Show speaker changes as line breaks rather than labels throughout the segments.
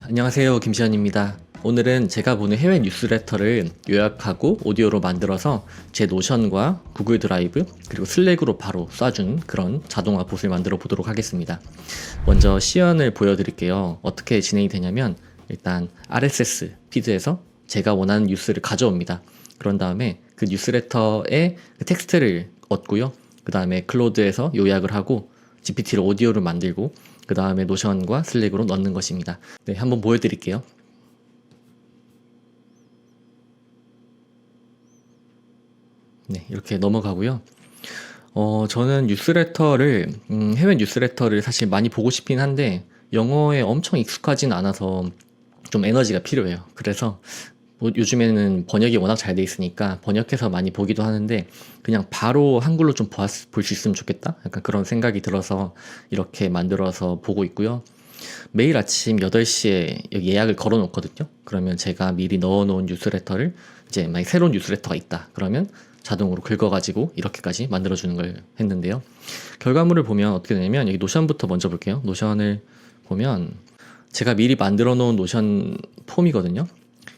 안녕하세요, 김시현입니다. 오늘은 제가 보는 해외 뉴스레터를 요약하고 오디오로 만들어서 제 노션과 구글 드라이브 그리고 슬랙으로 바로 쏴준 그런 자동화 봇을 만들어 보도록 하겠습니다. 먼저 시연을 보여드릴게요. 어떻게 진행이 되냐면 일단 RSS 피드에서 제가 원하는 뉴스를 가져옵니다. 그런 다음에 그 뉴스레터의 그 텍스트를 얻고요. 그 다음에 클로드에서 요약을 하고 GPT로 오디오를 만들고 그 다음에 노션과 슬랙으로 넣는 것입니다. 네, 한번 보여드릴게요. 네, 이렇게 넘어가고요. 저는 뉴스레터를 해외 뉴스레터를 사실 많이 보고 싶긴 한데 영어에 엄청 익숙하진 않아서 좀 에너지가 필요해요. 그래서 뭐 요즘에는 번역이 워낙 잘 돼 있으니까 번역해서 많이 보기도 하는데 그냥 바로 한글로 좀 볼 수 있으면 좋겠다? 약간 그런 생각이 들어서 이렇게 만들어서 보고 있고요. 매일 아침 8시에 여기 예약을 걸어 놓거든요. 그러면 제가 미리 넣어 놓은 뉴스레터를 이제 만약 새로운 뉴스레터가 있다. 그러면 자동으로 긁어가지고 이렇게까지 만들어주는 걸 했는데요. 결과물을 보면 어떻게 되냐면 여기 노션부터 먼저 볼게요. 노션을 보면 제가 미리 만들어 놓은 노션 폼이거든요.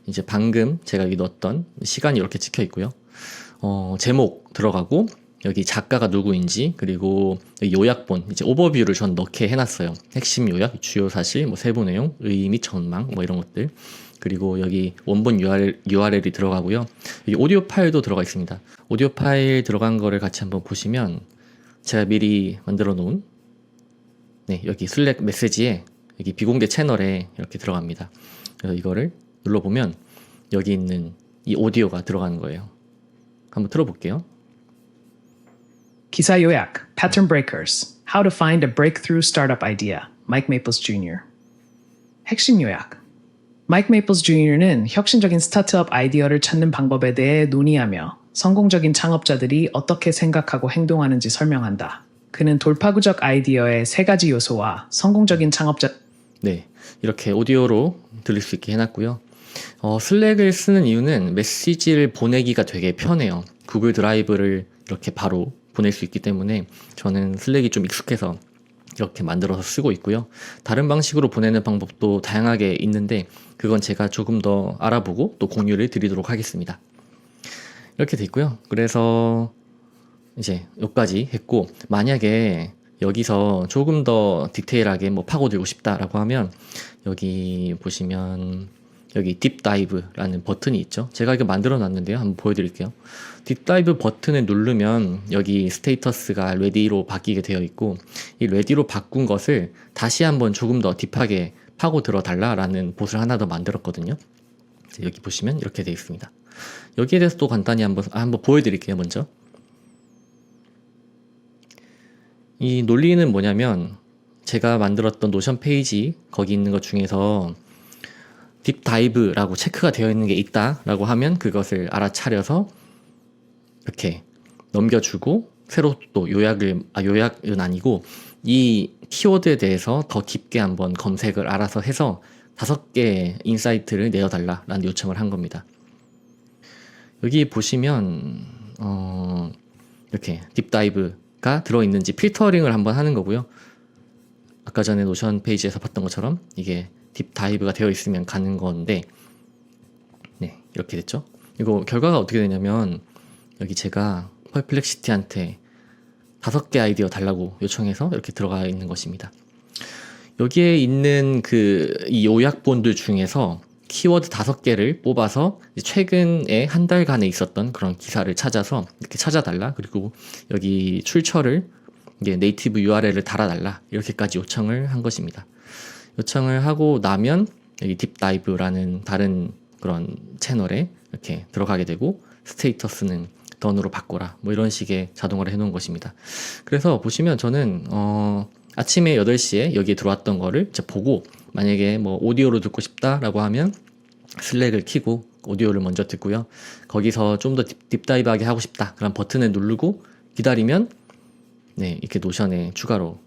이제 방금 제가 여기 넣었던 시간이 이렇게 찍혀 있고요. 제목 들어가고 여기 작가가 누구인지 그리고 여기 요약본 이제 오버뷰를 전 넣게 해놨어요. 핵심 요약, 주요 사실, 뭐 세부 내용, 의미, 전망 뭐 이런 것들. 그리고 여기 원본 URL이 들어가고요. 여기 오디오 파일도 들어가 있습니다. 오디오 파일 들어간 거를 같이 한번 보시면 제가 미리 만들어 놓은 여기 슬랙 메시지에 여기 비공개 채널에 이렇게 들어갑니다. 그래서 이거를 눌러보면 여기 있는 이 오디오가 들어가는 거예요. 한번 틀어볼게요.
기사 요약, Pattern Breakers, How to Find a Breakthrough Startup Idea, Mike Maples Jr. 핵심 요약. 마이크 메이플스 주니어는 혁신적인 스타트업 아이디어를 찾는 방법에 대해 논의하며 성공적인 창업자들이 어떻게 생각하고 행동하는지 설명한다. 그는 돌파구적 아이디어의 3가지 요소와 성공적인 창업자...
네, 이렇게 오디오로 들릴 수 있게 해놨고요. 슬랙을 쓰는 이유는 메시지를 보내기가 되게 편해요. 구글 드라이브를 이렇게 바로 보낼 수 있기 때문에 저는 슬랙이 좀 익숙해서 이렇게 만들어서 쓰고 있고요. 다른 방식으로 보내는 방법도 다양하게 있는데 그건 제가 조금 더 알아보고 또 공유를 드리도록 하겠습니다. 이렇게 돼 있고요. 그래서 이제 여기까지 했고 만약에 여기서 조금 더 디테일하게 뭐 파고들고 싶다라고 하면 여기 보시면 여기 딥다이브라는 버튼이 있죠. 제가 이거 만들어 놨는데요. 한번 보여드릴게요. 딥다이브 버튼을 누르면 여기 스테이터스가 레디로 바뀌게 되어 있고 이 레디로 바꾼 것을 다시 한번 조금 더 딥하게 파고들어 달라라는 봇을 하나 더 만들었거든요. 여기 보시면 이렇게 되어 있습니다. 여기에 대해서 또 간단히 한번 보여드릴게요. 먼저 이 논리는 뭐냐면 제가 만들었던 노션 페이지 거기 있는 것 중에서 딥다이브라고 체크가 되어 있는 게 있다라고 하면 그것을 알아차려서 이렇게 넘겨주고 새로 또 요약은 아니고 이 키워드에 대해서 더 깊게 한번 검색을 알아서 해서 5개의 인사이트를 내어달라라는 요청을 한 겁니다. 여기 보시면 이렇게 딥다이브가 들어있는지 필터링을 한번 하는 거고요. 아까 전에 노션 페이지에서 봤던 것처럼 이게 딥다이브가 되어 있으면 가는 건데 네 이렇게 됐죠. 이거 결과가 어떻게 되냐면 여기 제가 퍼플렉시티한테 5개 아이디어 달라고 요청해서 이렇게 들어가 있는 것입니다. 여기에 있는 이 요약본들 중에서 키워드 5개를 뽑아서 최근에 한 달간에 있었던 그런 기사를 찾아서 이렇게 찾아달라. 그리고 여기 출처를 네이티브 URL을 달아달라. 이렇게까지 요청을 한 것입니다. 요청을 하고 나면 여기 딥다이브라는 다른 그런 채널에 이렇게 들어가게 되고 스테이터스는 던으로 바꿔라 뭐 이런 식의 자동화를 해놓은 것입니다. 그래서 보시면 저는 아침에 8시에 여기에 들어왔던 거를 이제 보고 만약에 뭐 오디오로 듣고 싶다라고 하면 슬랙을 켜고 오디오를 먼저 듣고요. 거기서 좀 더 딥다이브하게 하고 싶다 그럼 버튼을 누르고 기다리면 네 이렇게 노션에 추가로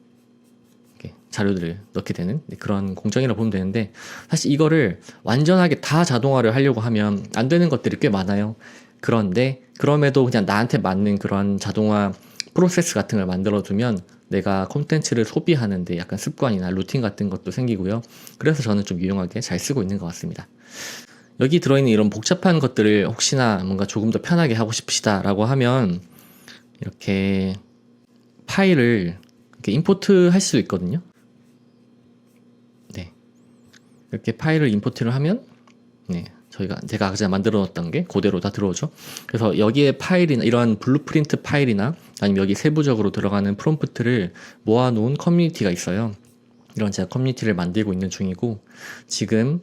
자료들을 넣게 되는 그런 공정이라고 보면 되는데 사실 이거를 완전하게 다 자동화를 하려고 하면 안 되는 것들이 꽤 많아요. 그런데 그럼에도 그냥 나한테 맞는 그런 자동화 프로세스 같은 걸 만들어 두면 내가 콘텐츠를 소비하는데 약간 습관이나 루틴 같은 것도 생기고요. 그래서 저는 좀 유용하게 잘 쓰고 있는 것 같습니다. 여기 들어있는 이런 복잡한 것들을 혹시나 뭔가 조금 더 편하게 하고 싶으시다라고 하면 이렇게 파일을 이렇게 임포트 할 수 있거든요. 네. 이렇게 파일을 임포트를 하면 네. 제가 아까 만들어 놓았던 게 그대로 다 들어오죠. 그래서 여기에 파일이나 이런 블루프린트 파일이나 아니면 여기 세부적으로 들어가는 프롬프트를 모아놓은 커뮤니티가 있어요. 이런 제가 커뮤니티를 만들고 있는 중이고, 지금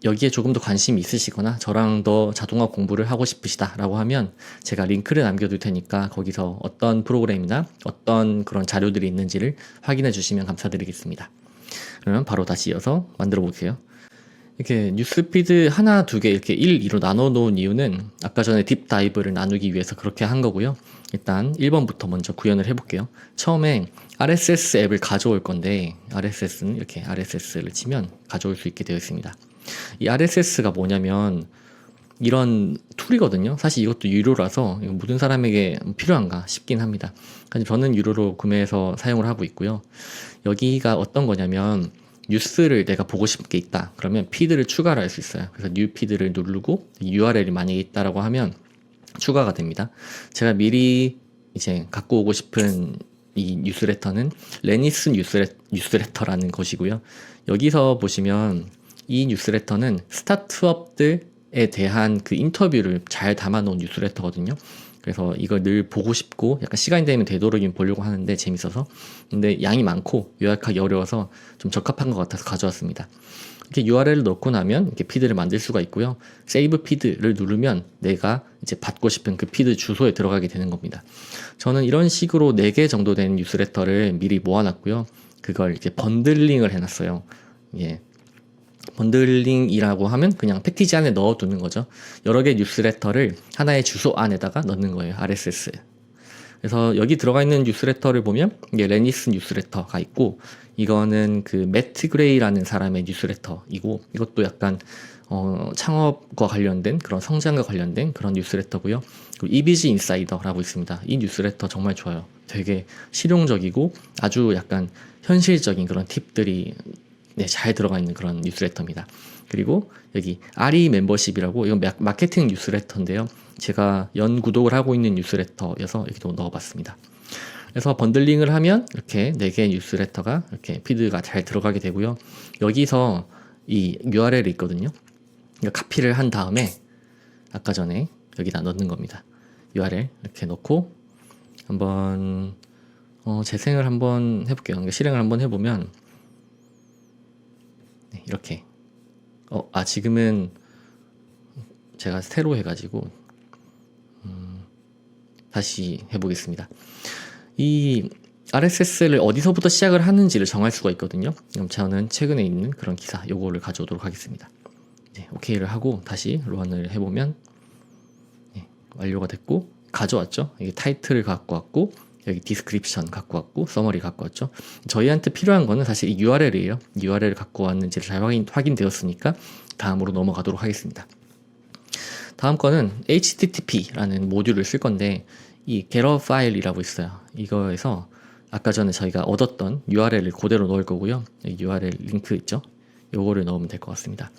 여기에 조금 더 관심이 있으시거나 저랑 더 자동화 공부를 하고 싶으시다 라고 하면 제가 링크를 남겨둘 테니까 거기서 어떤 프로그램이나 어떤 그런 자료들이 있는지를 확인해 주시면 감사드리겠습니다. 그러면 바로 다시 이어서 만들어 볼게요. 이렇게 뉴스피드 하나, 두 개 이렇게 1, 2로 나눠 놓은 이유는 아까 전에 딥다이브를 나누기 위해서 그렇게 한 거고요. 일단 1번부터 먼저 구현을 해볼게요. 처음에 RSS 앱을 가져올 건데, RSS는 이렇게 RSS를 치면 가져올 수 있게 되어 있습니다. 이 RSS가 뭐냐면 이런 툴이거든요. 사실 이것도 유료라서 이거 모든 사람에게 필요한가 싶긴 합니다. 저는 유료로 구매해서 사용을 하고 있고요. 여기가 어떤 거냐면 뉴스를 내가 보고 싶은 게 있다 그러면 피드를 추가를 할 수 있어요. 그래서 뉴 피드를 누르고 URL이 만약에 있다라고 하면 추가가 됩니다. 제가 미리 이제 갖고 오고 싶은 이 뉴스레터는 레니스 뉴스레터라는 것이고요. 여기서 보시면 이 뉴스레터는 스타트업들에 대한 그 인터뷰를 잘 담아놓은 뉴스레터거든요. 그래서 이걸 늘 보고 싶고 약간 시간이 되면 되도록이면 보려고 하는데 재밌어서, 근데 양이 많고 요약하기 어려워서 좀 적합한 것 같아서 가져왔습니다. 이렇게 URL을 넣고 나면 이렇게 피드를 만들 수가 있고요. 세이브 피드를 누르면 내가 이제 받고 싶은 그 피드 주소에 들어가게 되는 겁니다. 저는 이런 식으로 4개 정도 된 뉴스레터를 미리 모아놨고요. 그걸 이제 번들링을 해놨어요. 예. 번들링이라고 하면 그냥 패키지 안에 넣어두는 거죠. 여러 개의 뉴스레터를 하나의 주소 안에다가 넣는 거예요. RSS. 그래서 여기 들어가 있는 뉴스레터를 보면 이게 레니스 뉴스레터가 있고, 이거는 그 매트 그레이라는 사람의 뉴스레터이고, 이것도 약간 창업과 관련된 그런 성장과 관련된 그런 뉴스레터고요. 그리고 이비지 인사이더라고 있습니다. 이 뉴스레터 정말 좋아요. 되게 실용적이고 아주 약간 현실적인 그런 팁들이 잘 들어가 있는 그런 뉴스레터입니다. 그리고 여기 RE 멤버십이라고, 이건 마케팅 뉴스레터인데요. 제가 구독을 하고 있는 뉴스레터여서 여기도 넣어봤습니다. 그래서 번들링을 하면 이렇게 4개의 뉴스레터가 이렇게 피드가 잘 들어가게 되고요. 여기서 이 URL이 있거든요. 카피를 한 다음에 아까 전에 여기다 넣는 겁니다. URL 이렇게 넣고 한번 재생을 한번 해볼게요. 실행을 한번 해보면 이렇게 지금은 제가 새로 해가지고 다시 해보겠습니다. 이 RSS를 어디서부터 시작을 하는지를 정할 수가 있거든요. 그럼 저는 최근에 있는 그런 기사 요거를 가져오도록 하겠습니다. 오케이를 하고 다시 런을 해보면 완료가 됐고, 가져왔죠. 이게 타이틀을 갖고 왔고, 여기 디스크립션 갖고 왔고, 서머리 갖고 왔죠. 저희한테 필요한 거는 사실 이 URL이에요. URL을 갖고 왔는지를 잘 확인되었으니까 다음으로 넘어가도록 하겠습니다. 다음 거는 HTTP라는 모듈을 쓸 건데, 이 getter 파일이라고 있어요. 이거에서 아까 전에 저희가 얻었던 URL을 그대로 넣을 거고요. URL 링크 있죠. 요거를 넣으면 될 것 같습니다.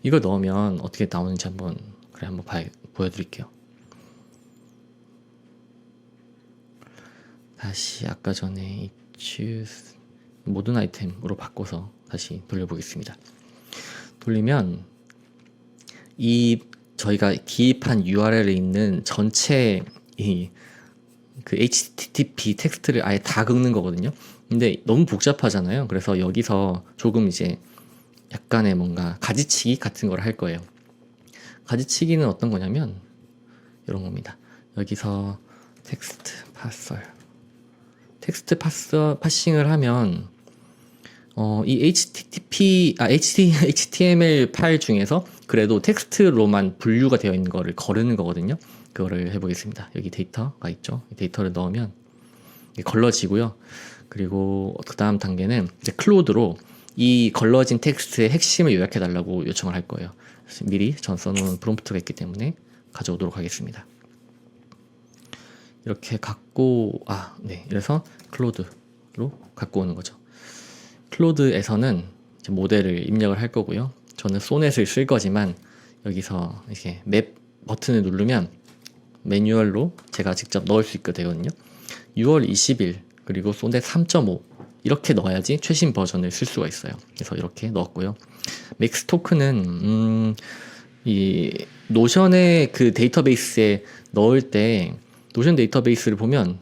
이걸 넣으면 어떻게 나오는지 한번 보여드릴게요. 다시 아까 전에 choose 모든 아이템으로 바꿔서 다시 돌려보겠습니다. 돌리면 이 저희가 기입한 URL에 있는 전체 그 HTTP 텍스트를 아예 다 긁는 거거든요. 근데 너무 복잡하잖아요. 그래서 여기서 조금 이제 약간의 뭔가 가지치기 같은 걸 할 거예요. 가지치기는 어떤 거냐면 이런 겁니다. 여기서 텍스트 파싱을 하면 이 HTML 파일 중에서 그래도 텍스트로만 분류가 되어 있는 거를 거르는 거거든요. 그거를 해보겠습니다. 여기 데이터가 있죠. 이 데이터를 넣으면 걸러지고요. 그리고 그 다음 단계는 이제 클로드로 이 걸러진 텍스트의 핵심을 요약해 달라고 요청을 할 거예요. 미리 전 써놓은 프롬프트가 있기 때문에 가져오도록 하겠습니다. 이렇게 갖고 이래서 클로드 갖고 오는 거죠. 클로드에서는 이제 모델을 입력을 할 거고요. 저는 소넷을 쓸 거지만 여기서 이렇게 맵 버튼을 누르면 매뉴얼로 제가 직접 넣을 수 있게 되거든요. 6월 20일 그리고 소넷 3.5 이렇게 넣어야지 최신 버전을 쓸 수가 있어요. 그래서 이렇게 넣었고요. 맥스 토큰은 이 노션의 그 데이터베이스에 넣을 때 노션 데이터베이스를 보면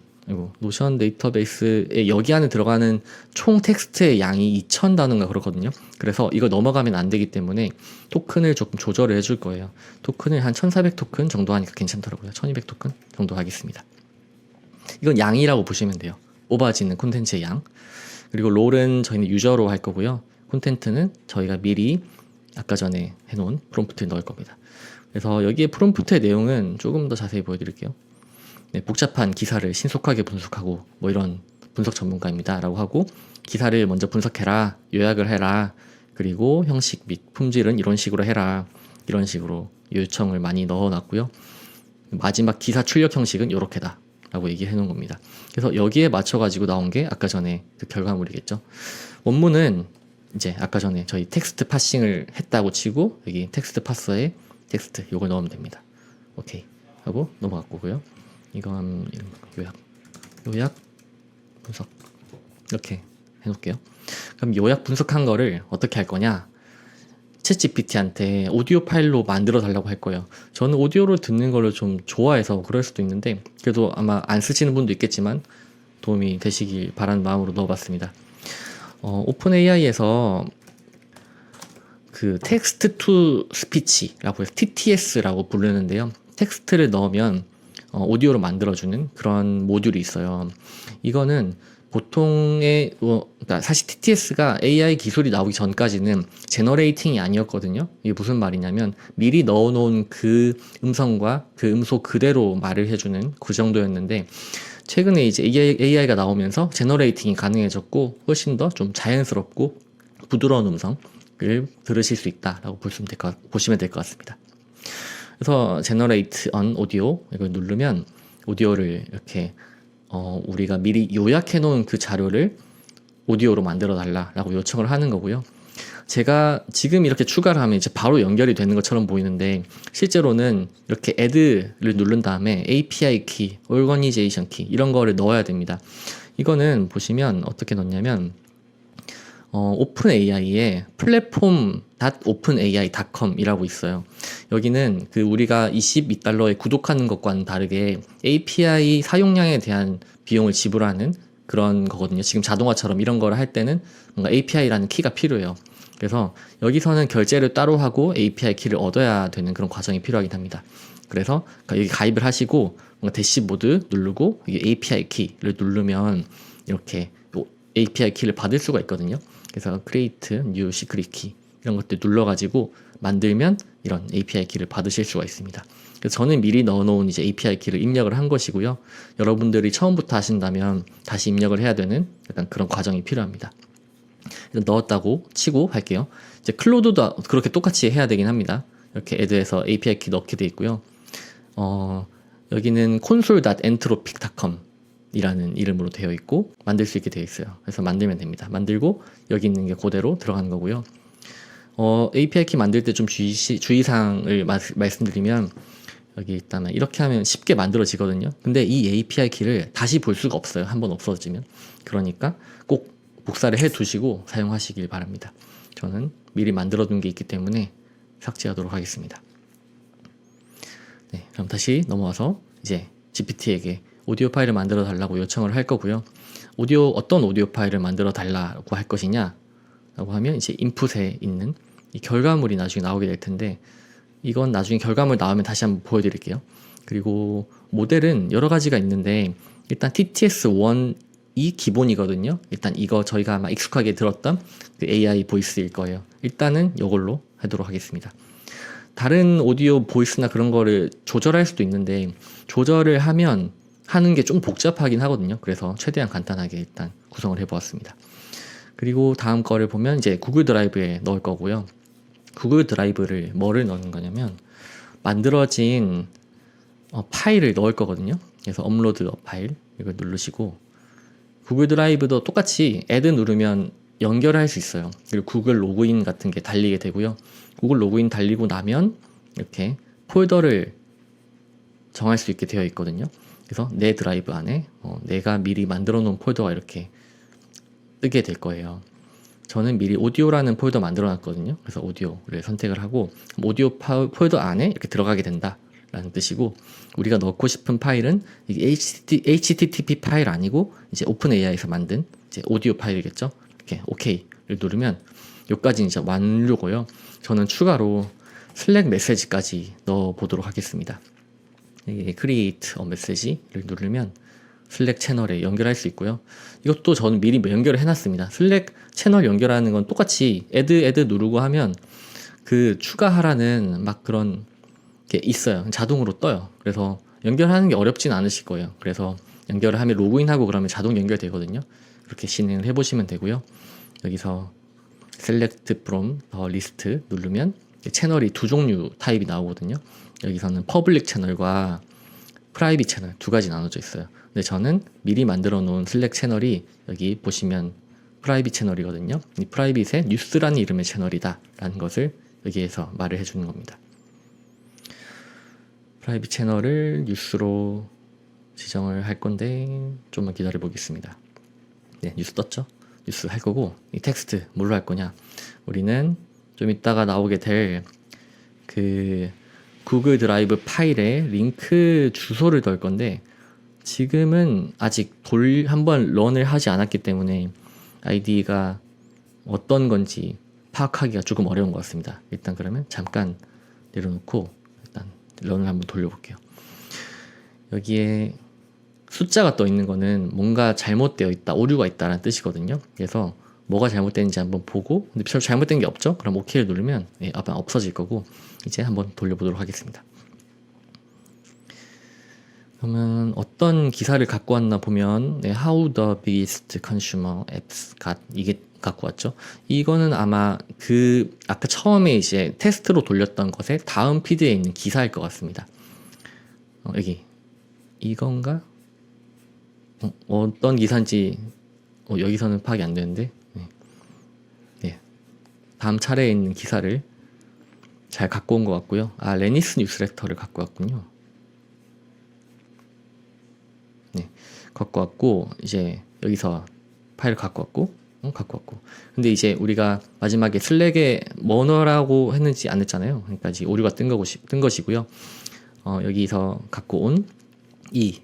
노션 데이터베이스에 여기 안에 들어가는 총 텍스트의 양이 2000단어인가 그렇거든요. 그래서 이거 넘어가면 안 되기 때문에 토큰을 조금 조절을 해줄 거예요. 토큰을 한 1400 토큰 정도 하니까 괜찮더라고요. 1200 토큰 정도 하겠습니다. 이건 양이라고 보시면 돼요. 오버지는 콘텐츠의 양. 그리고 롤은 저희는 유저로 할 거고요. 콘텐츠는 저희가 미리 아까 전에 해놓은 프롬프트를 넣을 겁니다. 그래서 여기에 프롬프트의 내용은 조금 더 자세히 보여드릴게요. 네, 복잡한 기사를 신속하게 분석하고 뭐 이런 분석 전문가입니다 라고 하고 기사를 먼저 분석해라, 요약을 해라, 그리고 형식 및 품질은 이런 식으로 해라, 이런 식으로 요청을 많이 넣어놨고요. 마지막 기사 출력 형식은 이렇게다 라고 얘기해 놓은 겁니다. 그래서 여기에 맞춰가지고 나온 게 아까 전에 그 결과물이겠죠. 원문은 이제 아까 전에 저희 텍스트 파싱을 했다고 치고 여기 텍스트 파서에 텍스트 요걸 넣으면 됩니다. 오케이 하고 넘어갔고요. 이건 요약 분석 이렇게 해놓을게요. 그럼 요약 분석한 거를 어떻게 할 거냐? 챗GPT한테 오디오 파일로 만들어 달라고 할 거예요. 저는 오디오를 듣는 거를 좀 좋아해서 그럴 수도 있는데 그래도 아마 안 쓰시는 분도 있겠지만 도움이 되시길 바라는 마음으로 넣어봤습니다. 오픈 AI에서 그 텍스트 투 스피치라고 해서 TTS라고 부르는데요. 텍스트를 넣으면 오디오로 만들어주는 그런 모듈이 있어요. 이거는 보통의 그러니까 사실 TTS가 AI 기술이 나오기 전까지는 제너레이팅이 아니었거든요. 이게 무슨 말이냐면 미리 넣어놓은 그 음성과 그 음소 그대로 말을 해주는 그 정도였는데 최근에 이제 AI가 나오면서 제너레이팅이 가능해졌고 훨씬 더 좀 자연스럽고 부드러운 음성을 들으실 수 있다라고 보시면 될 것 같습니다. 그래서 Generate on Audio 이걸 누르면 오디오를 이렇게 우리가 미리 요약해 놓은 그 자료를 오디오로 만들어 달라라고 요청을 하는 거고요. 제가 지금 이렇게 추가를 하면 이제 바로 연결이 되는 것처럼 보이는데 실제로는 이렇게 add를 누른 다음에 API 키, organization 키 이런 거를 넣어야 됩니다. 이거는 보시면 어떻게 넣냐면 오픈 AI에 platform.openai.com이라고 있어요. 여기는 그 우리가 $22에 구독하는 것과는 다르게 API 사용량에 대한 비용을 지불하는 그런 거거든요. 지금 자동화처럼 이런 거를 할 때는 뭔가 API라는 키가 필요해요. 그래서 여기서는 결제를 따로 하고 API 키를 얻어야 되는 그런 과정이 필요하긴 합니다. 그래서 여기 가입을 하시고 뭔가 대시보드 누르고 여기 API 키를 누르면 이렇게 API 키를 받을 수가 있거든요. 그래서 create new secret key 이런 것들 눌러가지고 만들면 이런 API 키를 받으실 수가 있습니다. 그래서 저는 미리 넣어놓은 이제 API 키를 입력을 한 것이고요. 여러분들이 처음부터 하신다면 다시 입력을 해야 되는 약간 그런 과정이 필요합니다. 넣었다고 치고 할게요. 이제 클로드도 그렇게 똑같이 해야 되긴 합니다. 이렇게 add에서 API 키 넣게 돼 있고요. 여기는 console.entropic.com 이라는 이름으로 되어 있고 만들 수 있게 되어 있어요. 그래서 만들면 됩니다. 만들고 여기 있는 게 그대로 들어가는 거고요. API 키 만들 때 좀 주의사항을 말씀드리면 여기 있다면 이렇게 하면 쉽게 만들어지거든요. 근데 이 API 키를 다시 볼 수가 없어요. 한번 없어지면. 그러니까 꼭 복사를 해 두시고 사용하시길 바랍니다. 저는 미리 만들어 둔 게 있기 때문에 삭제하도록 하겠습니다. 네, 그럼 다시 넘어와서 이제 GPT에게 오디오 파일을 만들어 달라고 요청을 할 거고요. 어떤 오디오 파일을 만들어 달라고 할 것이냐 라고 하면 이제 인풋에 있는 이 결과물이 나중에 나오게 될 텐데 이건 나중에 결과물 나오면 다시 한번 보여드릴게요. 그리고 모델은 여러 가지가 있는데 일단 TTS1이 기본이거든요. 일단 이거 저희가 아마 익숙하게 들었던 그 AI 보이스일 거예요. 일단은 이걸로 하도록 하겠습니다. 다른 오디오 보이스나 그런 거를 조절할 수도 있는데 조절을 하는 게 좀 복잡하긴 하거든요. 그래서 최대한 간단하게 일단 구성을 해보았습니다. 그리고 다음 거를 보면 이제 구글 드라이브에 넣을 거고요. 구글 드라이브를 뭐를 넣는 거냐면 만들어진 파일을 넣을 거거든요. 그래서 업로드 파일 이걸 누르시고 구글 드라이브도 똑같이 애드 누르면 연결할 수 있어요. 그리고 구글 로그인 같은 게 달리게 되고요. 구글 로그인 달리고 나면 이렇게 폴더를 정할 수 있게 되어 있거든요. 그래서 내 드라이브 안에 내가 미리 만들어 놓은 폴더가 이렇게 뜨게 될 거예요. 저는 미리 오디오라는 폴더 만들어 놨거든요. 그래서 오디오를 선택을 하고 오디오 폴더 안에 이렇게 들어가게 된다 라는 뜻이고, 우리가 넣고 싶은 파일은 이게 HTTP 파일 아니고 이제 오픈AI에서 만든 이제 오디오 파일이겠죠. 이렇게 OK를 누르면 여기까지 이제 완료고요. 저는 추가로 슬랙 메시지까지 넣어 보도록 하겠습니다. 이게 create a message를 누르면 슬랙 채널에 연결할 수 있고요. 이것도 저는 미리 연결을 해놨습니다. 슬랙 채널 연결하는 건 똑같이 add 누르고 하면 그 추가하라는 막 그런 게 있어요. 자동으로 떠요. 그래서 연결하는 게 어렵진 않으실 거예요. 그래서 연결을 하면 로그인하고 그러면 자동 연결되거든요. 그렇게 진행을 해보시면 되고요. 여기서 select from the list 누르면 채널이 두 종류 타입이 나오거든요. 여기서는 퍼블릭 채널과 프라이빗 채널 두 가지 나눠져 있어요. 근데 저는 미리 만들어 놓은 슬랙 채널이 여기 보시면 프라이빗 채널이거든요. 이 프라이빗의 뉴스라는 이름의 채널이다 라는 것을 여기에서 말을 해주는 겁니다. 프라이빗 채널을 뉴스로 지정을 할 건데 좀만 기다려 보겠습니다. 네, 뉴스 떴죠? 뉴스 할 거고, 이 텍스트 뭘로 할 거냐? 우리는 좀 이따가 나오게 될 그 구글 드라이브 파일에 링크 주소를 넣을 건데, 지금은 아직 한번 런을 하지 않았기 때문에 아이디가 어떤 건지 파악하기가 조금 어려운 것 같습니다. 일단 그러면 잠깐 내려놓고 일단 런을 한번 돌려볼게요. 여기에 숫자가 떠 있는 거는 뭔가 잘못되어 있다, 오류가 있다는 뜻이거든요. 그래서 뭐가 잘못된지 한번 보고, 근데 별 잘못된 게 없죠? 그럼 OK를 누르면 아마 없어질 거고, 이제 한번 돌려보도록 하겠습니다. 그러면 어떤 기사를 갖고 왔나 보면 How the biggest consumer apps 이게 갖고 왔죠. 이거는 아마 그 아까 처음에 이제 테스트로 돌렸던 것의 다음 피드에 있는 기사일 것 같습니다. 여기 이건가? 어떤 기사인지 여기서는 파악이 안 되는데, 네. 다음 차례에 있는 기사를 잘 갖고 온 것 같고요. 레니스 뉴스레터를 갖고 왔군요. 네, 갖고 왔고, 이제 여기서 파일을 갖고 왔고, 근데 이제 우리가 마지막에 슬랙에 뭐 넣으라고 했는지 안 했잖아요. 그러니까 이제 오류가 뜬 것이고요. 여기서 갖고 온 이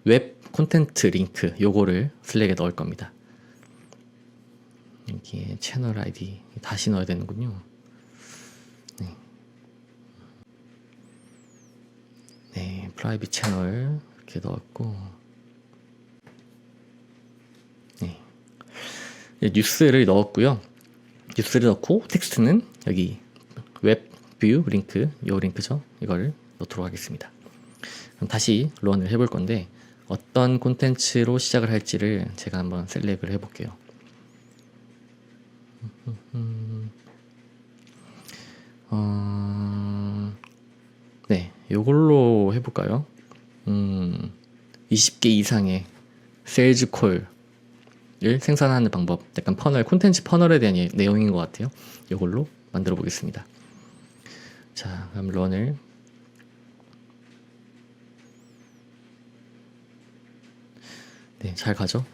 웹 콘텐트 링크 요거를 슬랙에 넣을 겁니다. 여기에 채널 아이디 다시 넣어야 되는군요. 네, 프라이빗 채널 이렇게 넣었고, 네, 뉴스를 넣었고요. 뉴스를 넣고 텍스트는 여기 웹 뷰 링크, 요 링크죠. 이걸 넣도록 하겠습니다. 그럼 다시 런을 해볼 건데 어떤 콘텐츠로 시작을 할지를 제가 한번 셀렉을 해볼게요. 네, 요걸로 해볼까요? 20개 이상의 세일즈 콜을 생산하는 방법, 약간 퍼널, 콘텐츠 퍼널에 대한 내용인 것 같아요. 요걸로 만들어 보겠습니다. 자, 그럼 런을 네, 잘 가죠.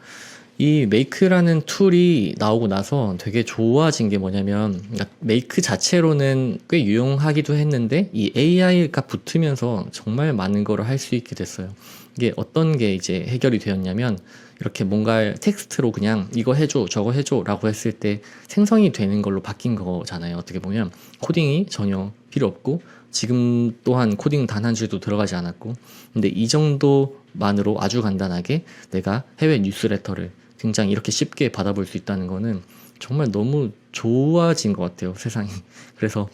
이 메이크라는 툴이 나오고 나서 되게 좋아진 게 뭐냐면, 그러니까 메이크 자체로는 꽤 유용하기도 했는데 이 AI가 붙으면서 정말 많은 거를 할 수 있게 됐어요. 이게 어떤 게 이제 해결이 되었냐면, 이렇게 뭔가 텍스트로 그냥 이거 해줘 저거 해줘 라고 했을 때 생성이 되는 걸로 바뀐 거잖아요. 어떻게 보면 코딩이 전혀 필요 없고, 지금 또한 코딩 단 한 줄도 들어가지 않았고, 근데 이 정도만으로 아주 간단하게 내가 해외 뉴스레터를 굉장히 이렇게 쉽게 받아볼 수 있다는 거는 정말 너무 좋아진 것 같아요, 세상이. 그래서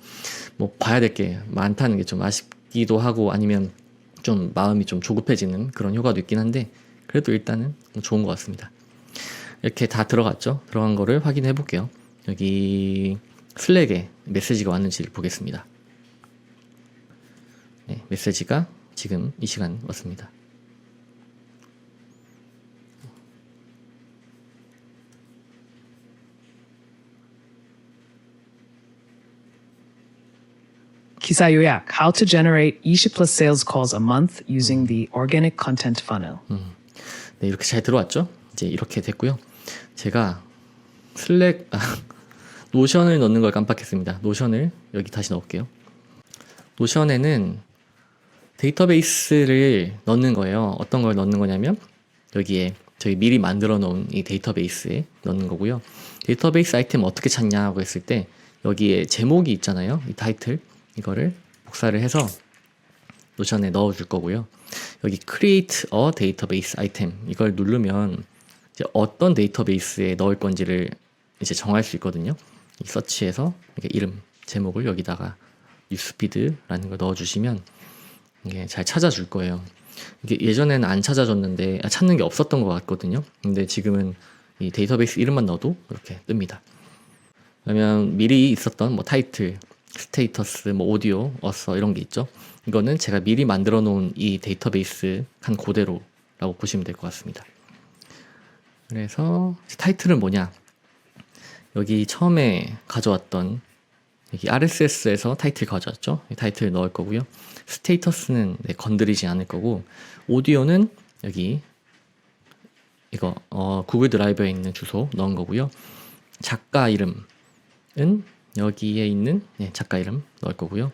뭐 봐야 될 게 많다는 게 좀 아쉽기도 하고, 아니면 좀 마음이 좀 조급해지는 그런 효과도 있긴 한데, 그래도 일단은 좋은 것 같습니다. 이렇게 다 들어갔죠? 들어간 거를 확인해 볼게요. 여기 슬랙에 메시지가 왔는지를 보겠습니다. 네, 메시지가 지금 이 시간 왔습니다.
기사 요약. How to generate 20 plus sales calls a month using the organic content funnel.
네, 이렇게 잘 들어왔죠? 이제 이렇게 됐고요. 제가 노션을 넣는 걸 깜빡했습니다. 노션을 여기 다시 넣을게요. 노션에는 데이터베이스를 넣는 거예요. 어떤 걸 넣는 거냐면 여기에 저희 미리 만들어 놓은 이 데이터베이스에 넣는 거고요. 데이터베이스 아이템 어떻게 찾냐고 했을 때 여기에 제목이 있잖아요. 이 타이틀 이거를 복사를 해서 노션에 넣어 줄 거고요. 여기 create a database item 이걸 누르면 이제 어떤 데이터베이스에 넣을 건지를 이제 정할 수 있거든요. 이 서치에서 이름 제목을 여기다가 뉴스피드라는 걸 넣어 주시면 이게 잘 찾아줄 거예요. 이게 예전에는 안 찾아줬는데 찾는 게 없었던 것 같거든요. 근데 지금은 이 데이터베이스 이름만 넣어도 이렇게 뜹니다. 그러면 미리 있었던 뭐 타이틀, 스테이터스, 뭐 오디오, 어서 이런 게 있죠. 이거는 제가 미리 만들어 놓은 이 데이터베이스 한 그대로라고 보시면 될 것 같습니다. 그래서 타이틀은 뭐냐? 여기 처음에 가져왔던 여기 RSS에서 타이틀 가져왔죠. 타이틀 넣을 거고요. 스테이터스는 건드리지 않을 거고, 오디오는 여기 이거 구글 드라이브에 있는 주소 넣은 거고요. 작가 이름은 여기에 있는 작가 이름 넣을 거고요.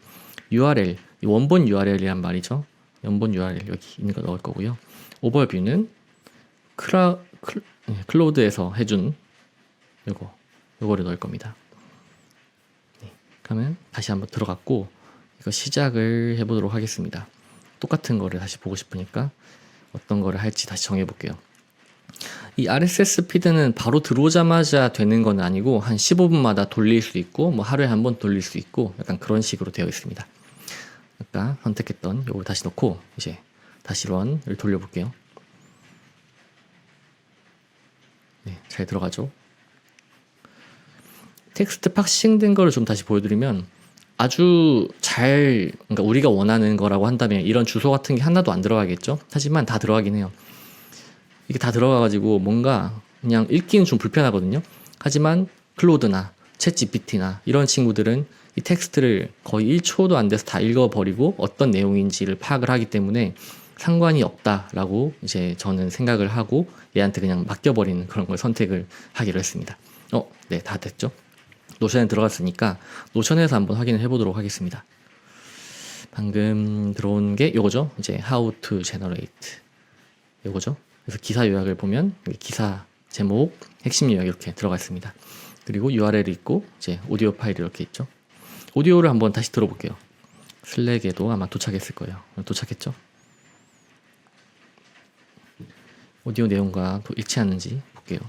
URL 원본 URL이란 말이죠. 원본 URL 여기 있는 거 넣을 거고요. 오버뷰는 클로드에서 해준 요거를 넣을 겁니다. 그러면 다시 한번 들어갔고 이거 시작을 해보도록 하겠습니다. 똑같은 거를 다시 보고 싶으니까 어떤 거를 할지 다시 정해볼게요. 이 RSS 피드는 바로 들어오자마자 되는 건 아니고 한 15분마다 돌릴 수 있고 뭐 하루에 한 번 돌릴 수 있고 약간 그런 식으로 되어 있습니다. 아까 선택했던 요걸 다시 넣고 이제 다시 런을 돌려볼게요. 네, 잘 들어가죠. 텍스트 팍싱 된 거를 좀 다시 보여드리면 아주 그러니까 우리가 원하는 거라고 한다면 이런 주소 같은 게 하나도 안 들어가겠죠. 하지만 다 들어가긴 해요. 이게 다 들어가가지고 뭔가 그냥 읽기는 좀 불편하거든요. 하지만 클로드나 챗 GPT나 이런 친구들은 이 텍스트를 거의 1초도 안 돼서 다 읽어버리고 어떤 내용인지를 파악을 하기 때문에 상관이 없다라고 이제 저는 생각을 하고 얘한테 그냥 맡겨버리는 그런 걸 선택을 하기로 했습니다. 네, 다 됐죠. 노션에 들어갔으니까 노션에서 한번 확인을 해보도록 하겠습니다. 방금 들어온 게 요거죠. 이제 how to generate 요거죠. 그래서 기사 요약을 보면 여기 기사 제목, 핵심 요약 이렇게 들어가 있습니다. 그리고 URL이 있고 이제 오디오 파일이 이렇게 있죠. 오디오를 한번 다시 들어볼게요. 슬랙에도 아마 도착했을 거예요. 도착했죠? 오디오 내용과 일치하는지 볼게요.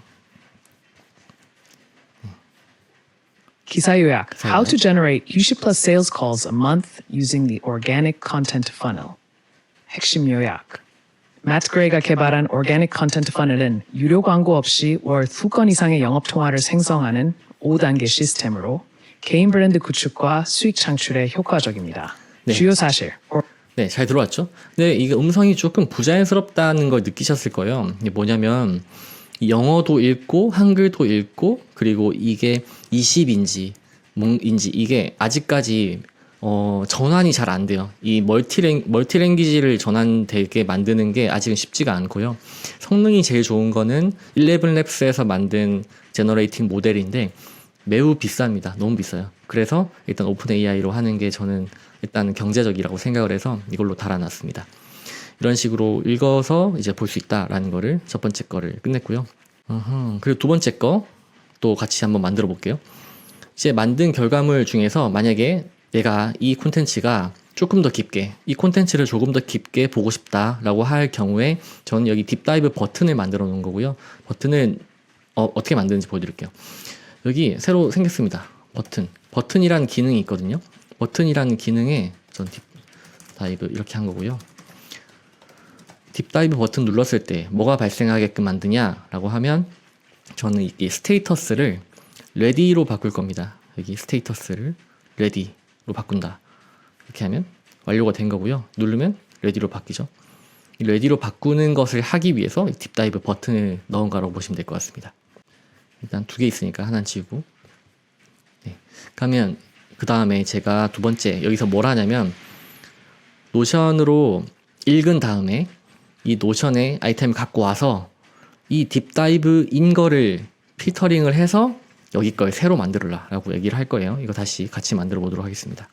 기사 요약. How to generate 20 plus sales calls a month using the organic content funnel. 핵심 요약. Matt Gray가 개발한 organic content funnel은 유료 광고 없이 월 2건 이상의 영업 통화를 생성하는 5단계 시스템으로 개인 브랜드 구축과 수익 창출에 효과적입니다.
네.
주요 사실.
네, 잘 들어왔죠? 네, 이게 음성이 조금 부자연스럽다는 걸 느끼셨을 거예요. 이게 뭐냐면 영어도 읽고 한글도 읽고 그리고 이게 20인지 뭔인지 이게 아직까지 전환이 잘 안 돼요. 이 멀티랭귀지를 전환되게 만드는 게 아직은 쉽지가 않고요. 성능이 제일 좋은 거는 11labs에서 만든 제너레이팅 모델인데 매우 비쌉니다. 너무 비싸요. 그래서 일단 오픈 AI로 하는 게 저는 일단 경제적이라고 생각을 해서 이걸로 달아놨습니다. 이런 식으로 읽어서 이제 볼 수 있다라는 거를 첫 번째 거를 끝냈고요. 그리고 두 번째 거 또 같이 한번 만들어 볼게요. 이제 만든 결과물 중에서 만약에 내가 이 콘텐츠가 조금 더 깊게 이 콘텐츠를 조금 더 깊게 보고 싶다라고 할 경우에 저는 여기 딥다이브 버튼을 만들어 놓은 거고요. 버튼은 어떻게 만드는지 보여드릴게요. 여기 새로 생겼습니다. 버튼이라는 기능이 있거든요. 버튼이라는 기능에 전 딥다이브 이렇게 한 거고요. 딥다이브 버튼 눌렀을 때 뭐가 발생하게끔 만드냐라고 하면 저는 이 스테이터스를 레디로 바꿀 겁니다. 여기 스테이터스를 레디로 바꾼다. 이렇게 하면 완료가 된 거고요. 누르면 레디로 바뀌죠. 이 레디로 바꾸는 것을 하기 위해서 이 딥다이브 버튼을 넣은 거라고 보시면 될 것 같습니다. 일단 두 개 있으니까 하나는 지우고. 네. 그러면 그 다음에 제가 두 번째 여기서 뭘 하냐면 노션으로 읽은 다음에 이 노션의 아이템을 갖고 와서 이 딥다이브인 거를 필터링을 해서 여기 걸 새로 만들어라 라고 얘기를 할 거예요. 이거 다시 같이 만들어 보도록 하겠습니다.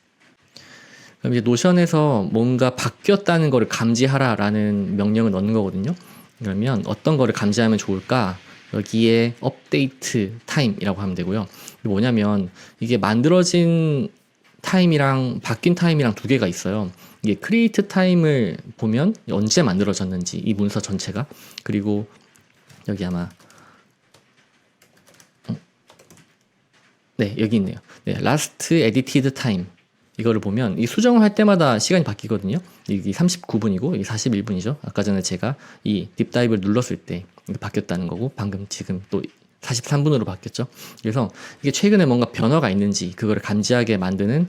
그럼 이제 노션에서 뭔가 바뀌었다는 거를 감지하라 라는 명령을 넣는 거거든요. 그러면 어떤 거를 감지하면 좋을까? 여기에 업데이트 타임이라고 하면 되고요. 이게 뭐냐면 이게 만들어진 타임이랑 바뀐 타임이랑 두 개가 있어요. 이게 크리에이트 타임을 보면 언제 만들어졌는지 이 문서 전체가, 그리고 여기 아마 네, 여기 있네요. 네, last edited time. 이거를 보면 이 수정을 할 때마다 시간이 바뀌거든요. 여기 39분이고 여기 41분이죠. 아까 전에 제가 이 딥다이브를 눌렀을 때 이게 바뀌었다는 거고, 방금 지금 또 43분으로 바뀌었죠. 그래서 이게 최근에 뭔가 변화가 있는지 그거를 감지하게 만드는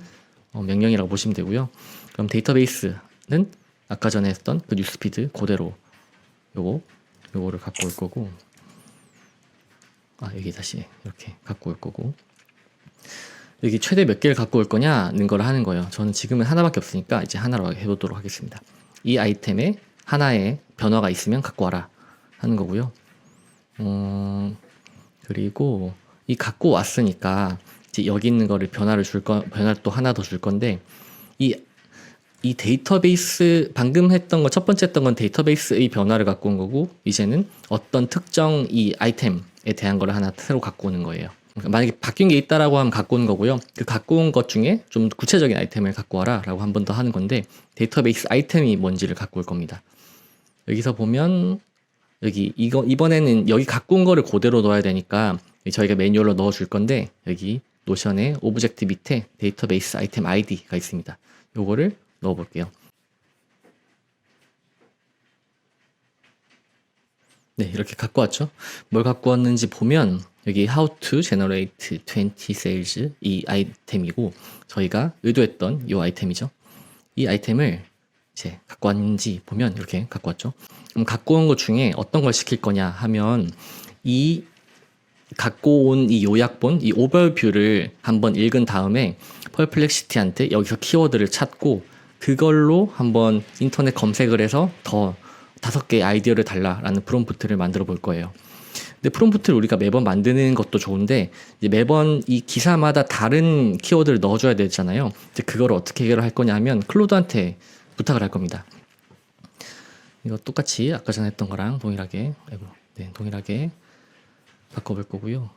명령이라고 보시면 되고요. 그럼 데이터베이스는 아까 전에 했던 그 뉴스피드 그대로 요거를 갖고 올 거고, 여기 다시 이렇게 갖고 올 거고, 여기 최대 몇 개를 갖고 올 거냐는 걸 하는 거예요. 저는 지금은 하나밖에 없으니까 이제 하나로 해보도록 하겠습니다. 이 아이템에 하나의 변화가 있으면 갖고 와라 하는 거고요. 그리고 이 갖고 왔으니까 이제 여기 있는 거를 변화를 또 하나 더 줄 건데, 이 데이터베이스 방금 했던 거 첫 번째 했던 건 데이터베이스의 변화를 갖고 온 거고, 이제는 어떤 특정 이 아이템에 대한 거를 하나 새로 갖고 오는 거예요. 만약에 바뀐 게 있다라고 하면 갖고 온 거고요. 그 갖고 온 것 중에 좀 구체적인 아이템을 갖고 와라 라고 한 번 더 하는 건데, 데이터베이스 아이템이 뭔지를 갖고 올 겁니다. 여기서 보면 여기 이번에는 여기 갖고 온 거를 그대로 넣어야 되니까 저희가 매뉴얼로 넣어 줄 건데, 여기 노션의 오브젝트 밑에 데이터베이스 아이템 아이디가 있습니다. 요거를 넣어 볼게요. 네, 이렇게 갖고 왔죠. 뭘 갖고 왔는지 보면 여기 how to generate 20 sales 이 아이템이고, 저희가 의도했던 이 아이템이죠. 이 아이템을 이제 갖고 왔는지 보면 이렇게 갖고 왔죠. 그럼 갖고 온 것 중에 어떤 걸 시킬 거냐 하면, 이 갖고 온 이 요약본, 이 오버뷰를 한번 읽은 다음에 퍼플렉시티한테 여기서 키워드를 찾고 그걸로 한번 인터넷 검색을 해서 더 5개의 아이디어를 달라라는 프롬프트를 만들어 볼 거예요. 근데 프롬프트를 우리가 매번 만드는 것도 좋은데, 이제 매번 이 기사마다 다른 키워드를 넣어줘야 되잖아요. 이제 그걸 어떻게 해결을 할 거냐 하면 클로드한테 부탁을 할 겁니다. 이거 똑같이 아까 전에 했던 거랑 동일하게 동일하게 바꿔볼 거고요.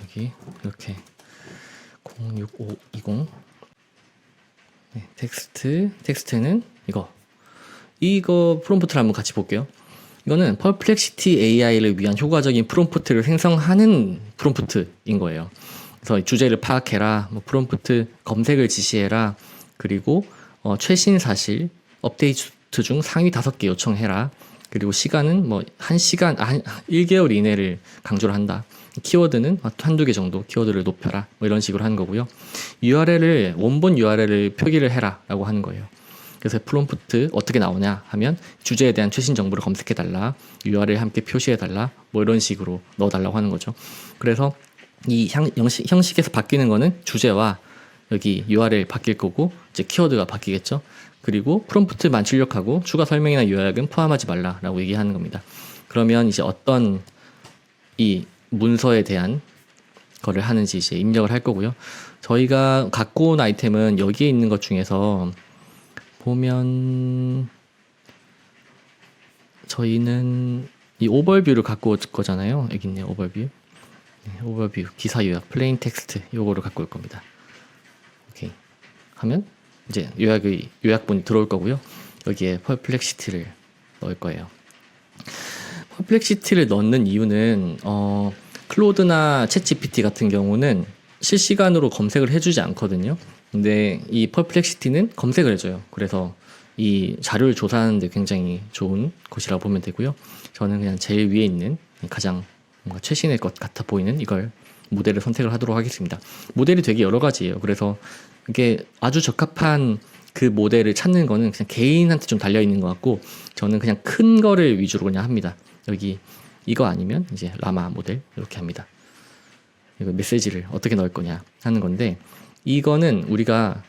여기 이렇게 06520 텍스트는 이거 프롬프트를 한번 같이 볼게요. 이거는 퍼플렉시티 AI를 위한 효과적인 프롬프트를 생성하는 프롬프트인 거예요. 그래서 주제를 파악해라, 프롬프트 검색을 지시해라, 그리고 최신 사실 업데이트 중 상위 5개 요청해라, 그리고 시간은 1개월 이내를 강조를 한다. 키워드는 한두 개 정도 키워드를 높여라, 이런 식으로 하는 거고요. 원본 URL을 표기를 해라 라고 하는 거예요. 그래서 프롬프트 어떻게 나오냐 하면 주제에 대한 최신 정보를 검색해달라, URL 함께 표시해달라, 이런 식으로 넣어달라고 하는 거죠. 그래서 이 형식에서 바뀌는 거는 주제와 여기 URL 바뀔 거고, 이제 키워드가 바뀌겠죠. 그리고 프롬프트만 출력하고 추가 설명이나 요약은 포함하지 말라라고 얘기하는 겁니다. 그러면 이제 어떤 이 문서에 대한 거를 하는지 이제 입력을 할 거고요. 저희가 갖고 온 아이템은 여기에 있는 것 중에서 보면 저희는 이 오버뷰를 갖고 올 거잖아요. 여기 있네요. 오버뷰. 오버뷰, 기사 요약, 플레인 텍스트, 요거를 갖고 올 겁니다. 오케이. 하면 이제 요약본이 들어올 거고요. 여기에 퍼플렉시티를 넣을 거예요. 퍼플렉시티를 넣는 이유는 클로드나 챗GPT 같은 경우는 실시간으로 검색을 해주지 않거든요. 근데 이 퍼플렉시티는 검색을 해줘요. 그래서 이 자료를 조사하는 데 굉장히 좋은 곳이라고 보면 되고요. 저는 그냥 제일 위에 있는 가장 뭔가 최신의 것 같아 보이는 이걸 모델을 선택을 하도록 하겠습니다. 모델이 되게 여러 가지예요. 그래서 이게 아주 적합한 그 모델을 찾는 거는 그냥 개인한테 좀 달려 있는 것 같고, 저는 그냥 큰 거를 위주로 그냥 합니다. 여기 이거 아니면 이제 라마 모델 이렇게 합니다. 이거 메시지를 어떻게 넣을 거냐 하는 건데, 이거는 우리가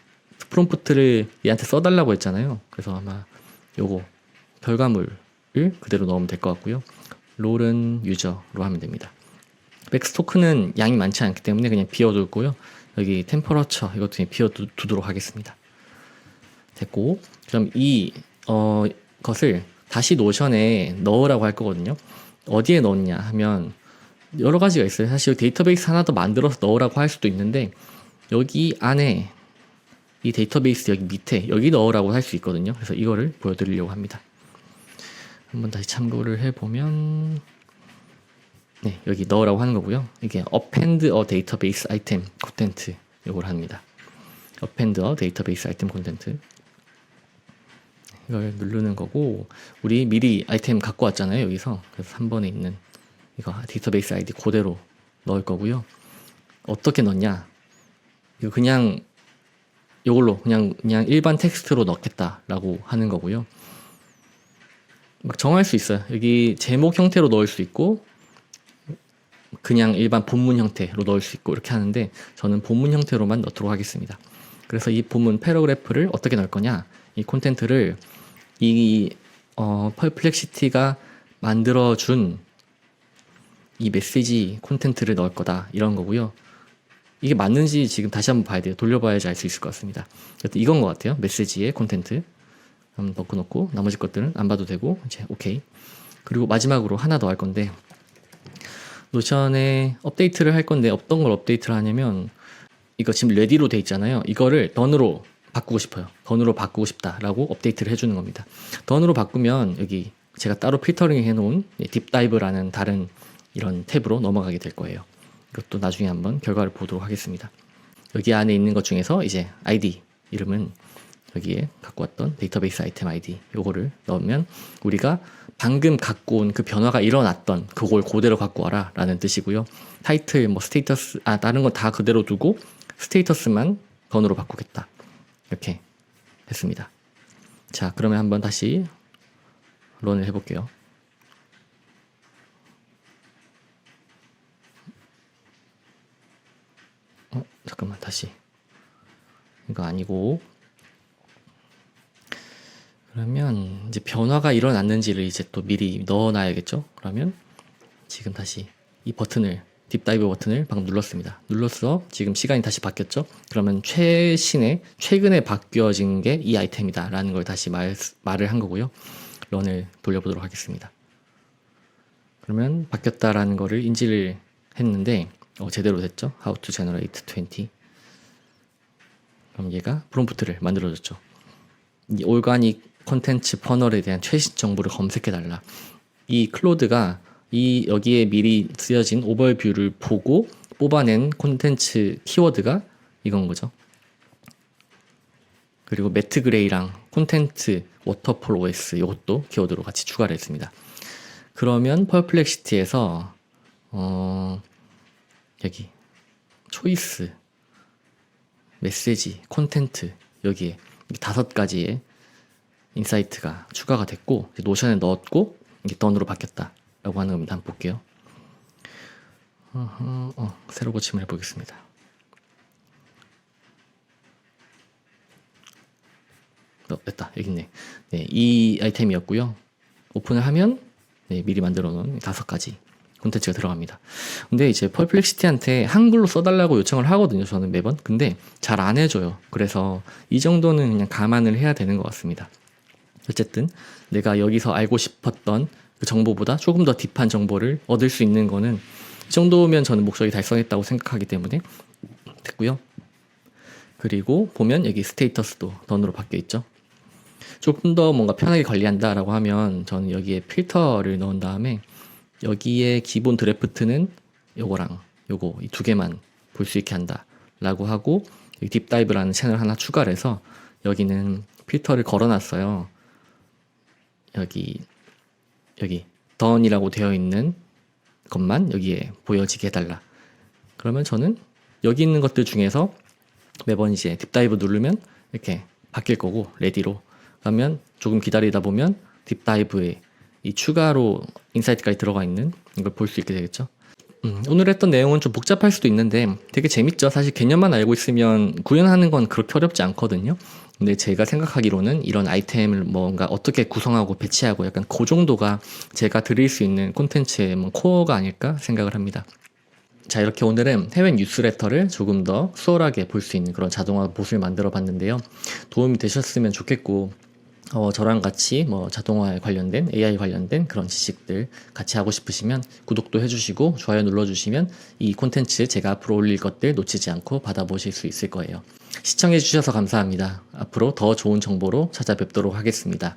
프롬프트를 얘한테 써달라고 했잖아요. 그래서 아마 요거 결과물을 그대로 넣으면 될 것 같고요. 롤은 유저로 하면 됩니다. 백스토크는 양이 많지 않기 때문에 그냥 비워두고요. 여기 템퍼러처 이것도 그냥 비워두도록 하겠습니다. 됐고, 그럼 이 것을 다시 노션에 넣으라고 할 거거든요. 어디에 넣냐 하면 여러 가지가 있어요. 사실 데이터베이스 하나 더 만들어서 넣으라고 할 수도 있는데, 여기 안에 이 데이터베이스 여기 밑에 여기 넣으라고 할 수 있거든요. 그래서 이거를 보여드리려고 합니다. 한번 다시 참고를 해보면, 네, 여기 넣으라고 하는 거고요. 이게 append a database item content 이걸 합니다. append a database item content 이걸 누르는 거고, 우리 미리 아이템 갖고 왔잖아요. 여기서. 그래서 3번에 있는 이거 데이터베이스 아이디 그대로 넣을 거고요. 어떻게 넣냐? 이거 그냥 이걸로 그냥 일반 텍스트로 넣겠다라고 하는 거고요. 막 정할 수 있어요. 여기 제목 형태로 넣을 수 있고, 그냥 일반 본문 형태로 넣을 수 있고, 이렇게 하는데 저는 본문 형태로만 넣도록 하겠습니다. 그래서 이 본문 패러그래프를 어떻게 넣을 거냐, 이 콘텐트를 이 퍼플렉시티가 만들어준 이 메시지 콘텐트를 넣을 거다, 이런 거고요. 이게 맞는지 지금 다시 한번 봐야 돼요. 돌려봐야지 알 수 있을 것 같습니다. 이건 것 같아요. 메시지의 콘텐트 한번 넣고 나머지 것들은 안 봐도 되고, 이제 오케이. 그리고 마지막으로 하나 더 할 건데, 노션에 업데이트를 할 건데 어떤 걸 업데이트를 하냐면, 이거 지금 레디로 돼 있잖아요. 이거를 던으로 바꾸고 싶어요. 던으로 바꾸고 싶다라고 업데이트를 해주는 겁니다. 던으로 바꾸면 여기 제가 따로 필터링 해놓은 딥다이브라는 다른 이런 탭으로 넘어가게 될 거예요. 이것도 나중에 한번 결과를 보도록 하겠습니다. 여기 안에 있는 것 중에서 이제 ID 이름은 여기에 갖고 왔던 데이터베이스 아이템 ID 요거를 넣으면 우리가 방금 갖고 온 그 변화가 일어났던 그걸 그대로 갖고 와라 라는 뜻이고요. 타이틀, 뭐 스테이터스, 다른 건 다 그대로 두고 스테이터스만 던으로 바꾸겠다, 이렇게 했습니다. 자, 그러면 한번 다시 런을 해볼게요. 잠깐만, 다시. 이거 아니고, 그러면 이제 변화가 일어났는지를 이제 또 미리 넣어놔야겠죠. 그러면 지금 다시 이 버튼을, 딥다이브 버튼을 방금 눌렀습니다. 눌러서 지금 시간이 다시 바뀌었죠. 그러면 최근에 바뀌어진 게 이 아이템이다 라는 걸 다시 말을 한 거고요. 런을 돌려보도록 하겠습니다. 그러면 바뀌었다라는 거를 인지를 했는데 제대로 됐죠. How to generate 20. 그럼 얘가 프롬프트를 만들어줬죠. 이 올가닉 콘텐츠 퍼널에 대한 최신 정보를 검색해달라. 이 클로드가 여기에 미리 쓰여진 오버뷰를 보고 뽑아낸 콘텐츠 키워드가 이건 거죠. 그리고 매트 그레이랑 콘텐츠 워터폴 OS 이것도 키워드로 같이 추가를 했습니다. 그러면 퍼플렉시티에서 여기 초이스, 메시지, 콘텐트 여기에 5가지의 인사이트가 추가가 됐고 노션에 넣었고 이게 던으로 바뀌었다라고 하는 겁니다. 한번 볼게요. 새로 고침을 해보겠습니다. 됐다. 여기 있네. 네, 이 아이템이었고요. 오픈을 하면 미리 만들어 놓은 5가지 콘텐츠가 들어갑니다. 근데 이제 퍼플렉시티한테 한글로 써달라고 요청을 하거든요. 저는 매번. 근데 잘 안 해줘요. 그래서 이 정도는 그냥 감안을 해야 되는 것 같습니다. 어쨌든 내가 여기서 알고 싶었던 그 정보보다 조금 더 딥한 정보를 얻을 수 있는 거는 이 정도면 저는 목적이 달성했다고 생각하기 때문에 됐고요. 그리고 보면 여기 스테이터스도 던으로 바뀌어 있죠. 조금 더 뭔가 편하게 관리한다라고 하면 저는 여기에 필터를 넣은 다음에 여기에 기본 드래프트는 요거랑 요거 이 2개만 볼 수 있게 한다 라고 하고 여기 딥다이브라는 채널 하나 추가를 해서 여기는 필터를 걸어놨어요. 여기 done이라고 되어 있는 것만 여기에 보여지게 해달라. 그러면 저는 여기 있는 것들 중에서 매번 이제 딥다이브 누르면 이렇게 바뀔 거고 레디로 그러면 조금 기다리다 보면 딥다이브에 이 추가로 인사이트까지 들어가 있는 이걸 볼 수 있게 되겠죠. 오늘 했던 내용은 좀 복잡할 수도 있는데 되게 재밌죠. 사실 개념만 알고 있으면 구현하는 건 그렇게 어렵지 않거든요. 근데 제가 생각하기로는 이런 아이템을 뭔가 어떻게 구성하고 배치하고 약간 그 정도가 제가 드릴 수 있는 콘텐츠의 뭐 코어가 아닐까 생각을 합니다. 자, 이렇게 오늘은 해외 뉴스레터를 조금 더 수월하게 볼 수 있는 그런 자동화 봇을 만들어 봤는데요. 도움이 되셨으면 좋겠고, 저랑 같이 뭐 자동화에 관련된 AI 관련된 그런 지식들 같이 하고 싶으시면 구독도 해주시고 좋아요 눌러주시면 이 콘텐츠 제가 앞으로 올릴 것들 놓치지 않고 받아보실 수 있을 거예요. 시청해주셔서 감사합니다. 앞으로 더 좋은 정보로 찾아뵙도록 하겠습니다.